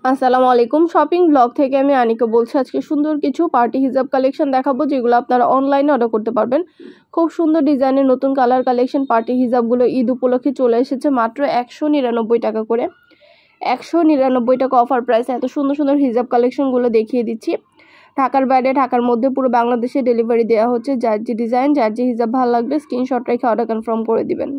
আসসালামু আলাইকুম। Shopping blog থেকে আমি আনিকা বলছি। আজকে সুন্দর কিছু পার্টি হিজাব কালেকশন দেখাবো, যেগুলো আপনারা অনলাইনে অর্ডার করতে পারবেন। খুব সুন্দর ডিজাইনের নতুন কালার কালেকশন পার্টি হিজাবগুলো ঈদ উপলক্ষে চলে এসেছে মাত্র 199 টাকা করে। 199 টাকা অফার প্রাইস। এত সুন্দর সুন্দর হিজাব কালেকশনগুলো দেখিয়ে দিচ্ছি। ঢাকার বাইরে, ঢাকার মধ্যে পুরো বাংলাদেশে ডেলিভারি দেওয়া হচ্ছে। যার যে ডিজাইন, যার যে হিজাব ভালো লাগবে স্ক্রিনশট রেখে অর্ডার কনফার্ম করে দিবেন।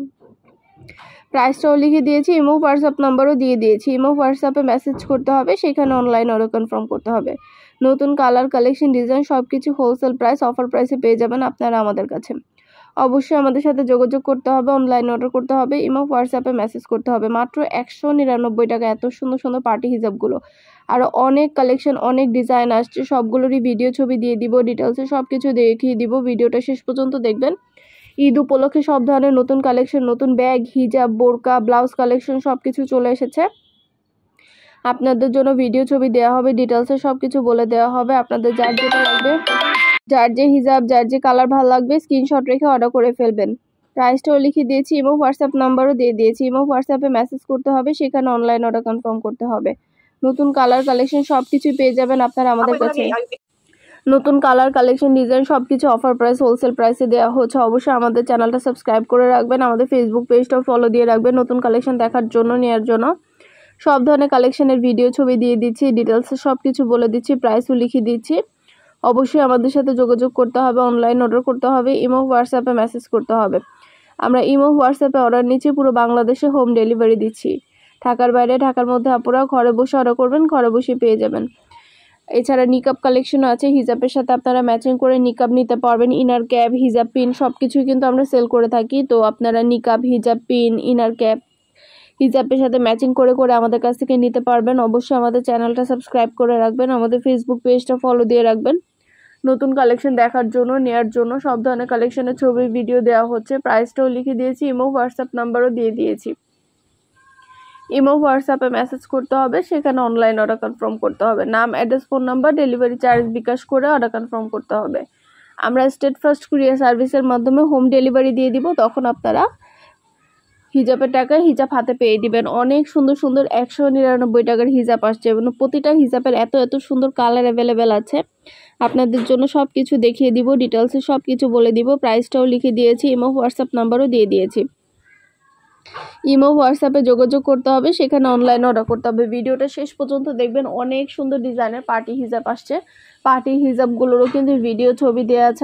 প্রাইসটাও লিখে দিয়েছি, ইমো হোয়াটসঅ্যাপ নাম্বারও দিয়ে দিয়েছি। ইমো হোয়াটসঅ্যাপে মেসেজ করতে হবে, সেখানে অনলাইন অর্ডার কনফার্ম করতে হবে। নতুন কালার কালেকশন ডিজাইন সব কিছু হোলসেল প্রাইস, অফার প্রাইসে পেয়ে যাবেন আপনারা আমাদের কাছে। অবশ্যই আমাদের সাথে যোগাযোগ করতে হবে, অনলাইন অর্ডার করতে হবে, ইমো হোয়াটসঅ্যাপে মেসেজ করতে হবে। মাত্র 199 টাকা এত সুন্দর সুন্দর পার্টি হিজাবগুলো। আরও অনেক কালেকশন, অনেক ডিজাইন আসছে, সবগুলোরই ভিডিও ছবি দিয়ে দিব, ডিটেলসে সব কিছু দেখিয়ে দিব। ভিডিওটা শেষ পর্যন্ত দেখবেন। ঈদ উপলক্ষে সব ধরনের নতুন কালেকশন, নতুন ব্যাগ, হিজাব, বোরকা, ব্লাউজ কালেকশন সব কিছু চলে এসেছে। আপনাদের জন্য ভিডিও ছবি দেওয়া হবে, ডিটেলসে সব কিছু বলে দেওয়া হবে। আপনাদের যার যেটা লাগবে, যার যে হিজাব, যার যে কালার ভালো লাগবে স্ক্রিনশট রেখে অর্ডার করে ফেলবেন। প্রাইসটাও লিখে দিয়েছি, এবং হোয়াটসঅ্যাপ নাম্বারও দিয়ে দিয়েছি। এবং হোয়াটসঅ্যাপে মেসেজ করতে হবে, সেখানে অনলাইন অর্ডার কনফার্ম করতে হবে। নতুন কালার কালেকশন সব কিছুই পেয়ে যাবেন আপনারা আমাদের কাছে। নতুন কালার কালেকশন ডিজাইন সব কিছু অফার প্রাইস, হোলসেল প্রাইসে দেওয়া হচ্ছে। অবশ্যই আমাদের চ্যানেলটা সাবস্ক্রাইব করে রাখবেন, আমাদের ফেসবুক পেজটাও ফলো দিয়ে রাখবেন নতুন কালেকশন দেখার জন্য, নেওয়ার জন্য। সব ধরনের কালেকশনের ভিডিও ছবি দিয়ে দিচ্ছি, ডিটেলসে সব কিছু বলে দিচ্ছি, প্রাইসও লিখে দিচ্ছি। অবশ্যই আমাদের সাথে যোগাযোগ করতে হবে, অনলাইন অর্ডার করতে হবে, ইমো হোয়াটসঅ্যাপে মেসেজ করতে হবে। আমরা ইমো হোয়াটসঅ্যাপে অর্ডার নিচ্ছি, পুরো বাংলাদেশে হোম ডেলিভারি দিচ্ছি। ঢাকার বাইরে, ঢাকার মধ্যে আপনারা ঘরে বসে অর্ডার করবেন, ঘরে বসে পেয়ে যাবেন। এছাড়া নিকাব কালেকশনও আছে, হিজাবের সাথে আপনারা ম্যাচিং করে নিকাব নিতে পারবেন। ইনার ক্যাপ, হিজাব পিন সব কিছুই কিন্তু আমরা সেল করে থাকি। তো আপনারা নিকাব, হিজাব পিন, ইনার ক্যাপ হিজাবের সাথে ম্যাচিং করে করে আমাদের কাছ থেকে নিতে পারবেন। অবশ্যই আমাদের চ্যানেলটা সাবস্ক্রাইব করে রাখবেন, আমাদের ফেসবুক পেজটা ফলো দিয়ে রাখবেন। নতুন কালেকশন দেখার জন্য, নেওয়ার জন্য সব ধরনের কালেকশনের ছবি, ভিডিও দেওয়া হচ্ছে। প্রাইসটাও লিখে দিয়েছি, ইমো হোয়াটসঅ্যাপ নাম্বারও দিয়ে দিয়েছি। ইমো হোয়াটসঅ্যাপে মেসেজ করতে হবে, সেখানে অনলাইন অর্ডার কনফার্ম করতে হবে। নাম, address, phone number, delivery charge bKash করে অর্ডার কনফার্ম করতে হবে। আমরা স্টেট ফার্স্ট কুরিয়ার সার্ভিসের মাধ্যমে হোম ডেলিভারি দিয়ে দিব, তখন আপনারা হিজাবের টাকায় হিজাব হাতে পেয়ে দিবেন। অনেক সুন্দর সুন্দর 199 টাকার হিজাব আসছে, এবং প্রতিটা হিজাবের এত এত সুন্দর কালার অ্যাভেলেবেল আছে। আপনাদের জন্য সব কিছু দেখিয়ে দিব, ডিটেলসে সব কিছু বলে দিব। প্রাইসটাও লিখে দিয়েছি, ইমো হোয়াটসঅ্যাপ নাম্বারও দিয়ে দিয়েছি। ইমো হোয়াটসঅ্যাপে যোগাযোগ করতে হবে, সেখানে অনলাইন অর্ডার করতে হবে। ভিডিওটা শেষ পর্যন্ত দেখবেন, অনেক সুন্দর ডিজাইনের পার্টি হিজাব আসছে। পার্টি হিজাবগুলোরও কিন্তু ভিডিও ছবি দেওয়া আছে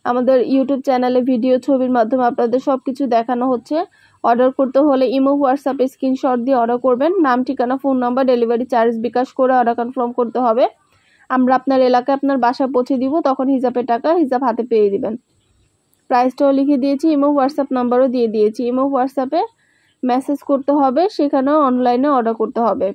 আমাদের ইউটিউব চ্যানেলে। ভিডিও ছবির মাধ্যমে আপনাদের সব কিছু দেখানো হচ্ছে। অর্ডার করতে হলে ইমো হোয়াটসঅ্যাপে স্ক্রিনশট দিয়ে অর্ডার করবেন। নাম, ঠিকানা, phone number, delivery charge bKash করে অর্ডার কনফার্ম করতে হবে। আমরা আপনার এলাকায়, আপনার বাসা পৌঁছে দিব, তখন হিজাবের টাকা হিজাব হাতে পেয়ে দিবেন। প্রাইসটাও লিখে দিয়েছি, ইমো হোয়াটসঅ্যাপ নাম্বারও দিয়ে দিয়েছি। ইমো হোয়াটসঅ্যাপে মেসেজ করতে হবে, সেখানেও অনলাইনে অর্ডার করতে হবে।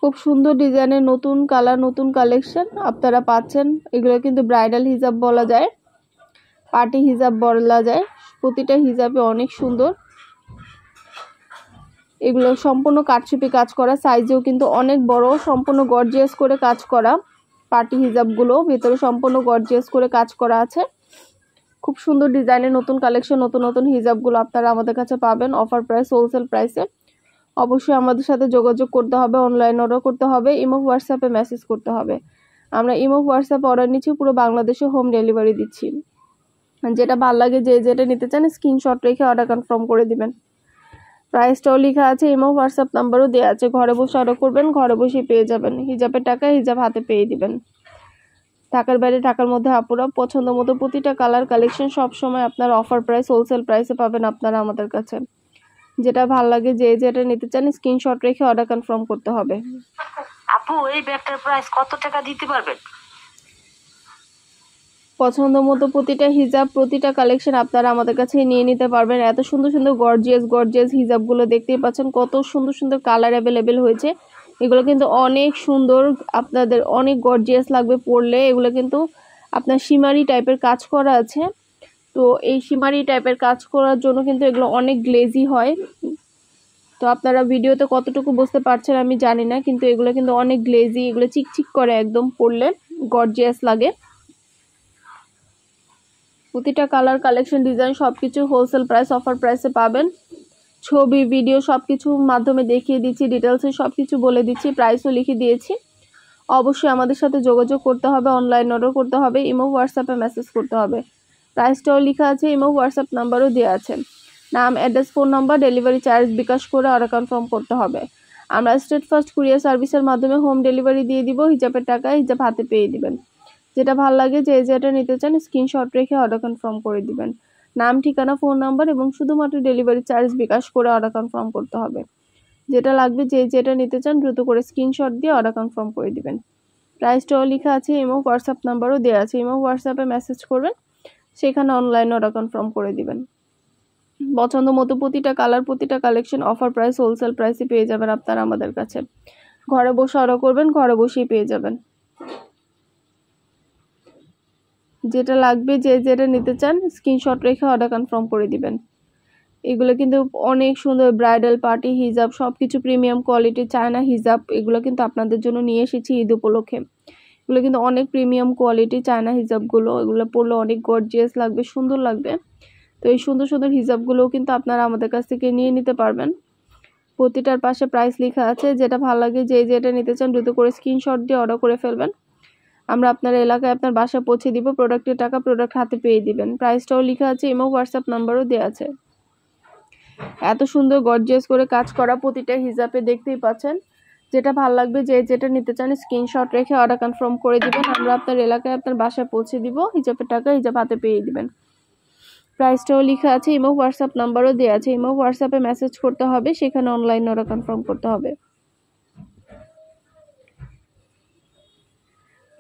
খুব সুন্দর ডিজাইনের নতুন কালার, নতুন কালেকশন আপনারা পাচ্ছেন। এগুলো কিন্তু ব্রাইডাল হিজাব বলা যায়, পার্টি হিজাব বলা যায়। প্রতিটা হিজাবে অনেক সুন্দর। এগুলো সম্পূর্ণ কাটছুপি কাজ করা, সাইজেও কিন্তু অনেক বড়, সম্পূর্ণ গর্জিয়াস করে কাজ করা। পার্টি হিজাবগুলো ভেতরে সম্পূর্ণ গর্জিয়াস করে কাজ করা আছে। খুব সুন্দর ডিজাইনের নতুন কালেকশন, নতুন নতুন হিজাবগুলো আপনারা আমাদের কাছে পাবেন অফার প্রাইস, হোলসেল প্রাইসে। অবশ্যই আমাদের সাথে যোগাযোগ করতে হবে, অনলাইন অর্ডার করতে হবে, ইমো হোয়াটসঅ্যাপে মেসেজ করতে হবে। আমরা ইমো হোয়াটসঅ্যাপে অর্ডার নিচ্ছি, পুরো বাংলাদেশে হোম ডেলিভারি দিচ্ছি। যেটা ভালো লাগে, যে যেটা নিতে চান স্ক্রিনশট রেখে অর্ডার কনফার্ম করে দিবেন। প্রাইসটাও লেখা আছে, ইমো হোয়াটসঅ্যাপ নাম্বারও দেওয়া আছে। ঘরে বসে অর্ডার করবেন, ঘরে বসে পেয়ে যাবেন। হিজাবের টাকা হিজাব হাতে পেয়ে দিবেন। ঢাকার বাইরে, ঢাকার মধ্যে আপুরা পছন্দ মতো প্রতিটা কালার কালেকশন সব সময় আপনার অফার প্রাইস, হোলসেল প্রাইসে পাবেন আপনারা আমাদের কাছে। যেটা ভালো লাগে, যে যেটা নিতে চান স্ক্রিনশট রেখে অর্ডার কনফার্ম করতে হবে। আপু, এই ব্যাগটার প্রাইস কত টাকা দিতে পারবেন? পছন্দ মতো প্রতিটা হিজাব, প্রতিটা কালেকশন আপনারা আমাদের কাছে নিয়ে নিতে পারবেন। এত সুন্দর সুন্দর গর্জিয়াস হিজাবগুলো দেখতেই পাচ্ছেন, কত সুন্দর সুন্দর কালার অ্যাভেলেবেল হয়েছে। এগুলো কিন্তু অনেক সুন্দর, আপনাদের অনেক গর্জিয়াস লাগবে পরলে। এগুলো কিন্তু আপনার শিমারি টাইপের কাজ করা আছে। তো এই শিমারি টাইপের কাজ করার জন্য কিন্তু এগুলো অনেক গ্লেজি হয়। তো আপনারা ভিডিওতে কতটুকু বুঝতে পারছেন আমি জানি না, কিন্তু এগুলো কিন্তু অনেক গ্লেজি, এগুলো চিকচিক করে একদম, পরলে গর্জিয়াস লাগে। প্রতিটা কালার কালেকশন ডিজাইন সব কিছু হোলসেল প্রাইস অফার প্রাইসে পাবেন। ছবি ভিডিও সব কিছুর মাধ্যমে দেখিয়ে দিচ্ছি, ডিটেলসে সব কিছু বলে দিচ্ছি, প্রাইসও লিখে দিয়েছি। অবশ্যই আমাদের সাথে যোগাযোগ করতে হবে, অনলাইন অর্ডার করতে হবে, ইমো হোয়াটসঅ্যাপে মেসেজ করতে হবে। প্রাইসটাও লেখা আছে, ইমো হোয়াটসঅ্যাপ নাম্বারও দেওয়া আছে। নাম, address, phone number, delivery charge bKash করে অর্ডার কনফার্ম করতে হবে। আমরা স্টেট ফার্স্ট কুরিয়ার সার্ভিসের মাধ্যমে হোম ডেলিভারি দিয়ে দিব। হিজাবের টাকা হিজাব হাতে পেয়ে দিবেন। যেটা ভালো লাগে যেটা নিতে চান স্ক্রিনশট রেখে অর্ডার কনফার্ম করে দিবেন। নাম, ঠিকানা, ফোন নাম্বার এবং শুধুমাত্র ডেলিভারি চার্জ বিকাশ করে অর্ডার কনফার্ম করতে হবে। যেটা লাগবে যেটা নিতে চান দ্রুত করে স্ক্রিনশট দিয়ে অর্ডার কনফার্ম করে দিবেন। প্রাইসটাও লেখা আছে, ইমো হোয়াটসঅ্যাপ নাম্বারও দেওয়া আছে। ইমো হোয়াটসঅ্যাপে মেসেজ করবেন, সেখানে অনলাইন অর্ডার কনফার্ম করে দিবেন। পছন্দ মতো প্রতিটা কালার প্রতিটা কালেকশন অফার প্রাইস হোলসেল প্রাইসে পেয়ে যাবেন আপনারা আমাদের কাছে। ঘরে বসে অর্ডার করবেন, ঘরে বসেই পেয়ে যাবেন। যেটা লাগবে যেটা নিতে চান স্ক্রিনশট রেখে অর্ডার কনফার্ম করে দিবেন। এগুলো কিন্তু অনেক সুন্দর ব্রাইডাল পার্টি হিজাব, সব কিছু প্রিমিয়াম কোয়ালিটির চায়না হিজাব। এগুলো কিন্তু আপনাদের জন্য নিয়ে এসেছি ঈদ উপলক্ষে। এগুলো কিন্তু অনেক প্রিমিয়াম কোয়ালিটি চায়না হিজাবগুলো, এগুলো পরলে অনেক গর্জিয়াস লাগবে, সুন্দর লাগবে। তো এই সুন্দর সুন্দর হিজাবগুলোও কিন্তু আপনারা আমাদের কাছ থেকে নিয়ে নিতে পারবেন। প্রতিটার পাশে প্রাইস লেখা আছে। যেটা ভালো লাগে যেটা নিতে চান দ্রুত করে স্ক্রিনশট দিয়ে অর্ডার করে ফেলবেন। আমরা আপনার এলাকায় আপনার বাসায় পৌঁছে দিব। প্রোডাক্টের টাকা প্রোডাক্ট হাতে পেয়ে দিবেন। প্রাইসটাও লেখা আছে, ইমো হোয়াটসঅ্যাপ নাম্বারও দেওয়া আছে। এত সুন্দর গর্জিয়াস করে কাজ করা প্রতিটা হিজাবে দেখতেই পাচ্ছেন। যেটা ভালো লাগবে যেটা নিতে চান স্ক্রিনশট রেখে অর্ডার কনফার্ম করে দিবেন। আমরা আপনার এলাকায় আপনার বাসায় পৌঁছে দিব। হিজাবের টাকা হিজাব হাতে পেয়ে দিবেন। প্রাইসটাও লেখা আছে, ইমো হোয়াটসঅ্যাপ নাম্বারও দেওয়া আছে। ইমো হোয়াটসঅ্যাপে মেসেজ করতে হবে, সেখানে অনলাইন অর্ডার কনফার্ম করতে হবে।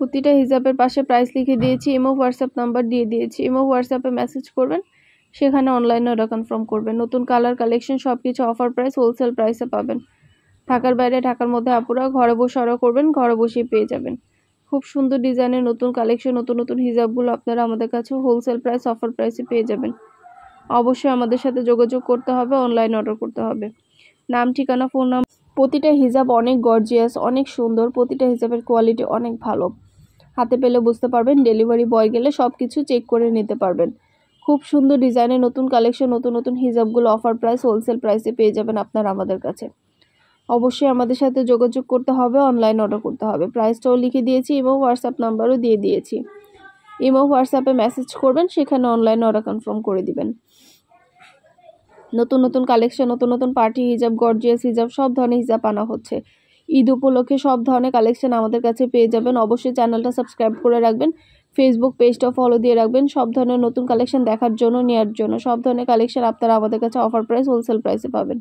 প্রতিটা হিজাবের পাশে প্রাইস লিখে দিয়েছি, ইমো হোয়াটসঅ্যাপ নাম্বার দিয়ে দিয়েছি। ইমো হোয়াটসঅ্যাপে মেসেজ করবেন, সেখানে অনলাইন অর্ডার কনফার্ম করবেন। নতুন কালার কালেকশন সব কিছু অফার প্রাইস হোলসেল প্রাইসে পাবেন। ঢাকার বাইরে ঢাকার মধ্যে আপুরা ঘরে বসে অর্ডার করবেন, ঘরে বসেই পেয়ে যাবেন। খুব সুন্দর ডিজাইনের নতুন কালেকশন নতুন নতুন হিজাবগুলো আপনারা আমাদের কাছে হোলসেল প্রাইস অফার প্রাইসে পেয়ে যাবেন। অবশ্যই আমাদের সাথে যোগাযোগ করতে হবে, অনলাইন অর্ডার করতে হবে। নাম, ঠিকানা, ফোন নাম্বার। প্রতিটা হিজাব অনেক গর্জিয়াস, অনেক সুন্দর। প্রতিটা হিজাবের কোয়ালিটি অনেক ভালো। হাতে পেলে বুঝতে পারবেন, ডেলিভারি বয় গেলে সব কিছু চেক করে নিতে পারবেন। খুব সুন্দর ডিজাইনের নতুন কালেকশন নতুন নতুন হিজাবগুলো অফার প্রাইস হোলসেল প্রাইসে পেয়ে যাবেন আপনারা আমাদের কাছে। অবশ্যই আমাদের সাথে যোগাযোগ করতে হবে, অনলাইন অর্ডার করতে হবে। প্রাইসটাও লিখে দিয়েছি, ইমো হোয়াটসঅ্যাপ নাম্বারও দিয়ে দিয়েছি। ইমো হোয়াটসঅ্যাপে মেসেজ করবেন, সেখানে অনলাইন অর্ডার কনফার্ম করে দিবেন। নতুন নতুন কালেকশন নতুন নতুন পার্টি হিজাব, গর্জিয়াস হিজাব, সব ধরনের হিজাব আনা হচ্ছে। ঈদ উপলক্ষে সব ধরনের কালেকশন আমাদের কাছে পেয়ে যাবেন। অবশ্যই চ্যানেলটা সাবস্ক্রাইব করে রাখবেন, ফেসবুক পেজটা ফলো দিয়ে রাখবেন সব ধরনের নতুন কালেকশন দেখার জন্য, নেওয়ার জন্য। সব ধরনের কালেকশন আপনারা আমাদের কাছে অফার প্রাইস হোলসেল প্রাইসে পাবেন।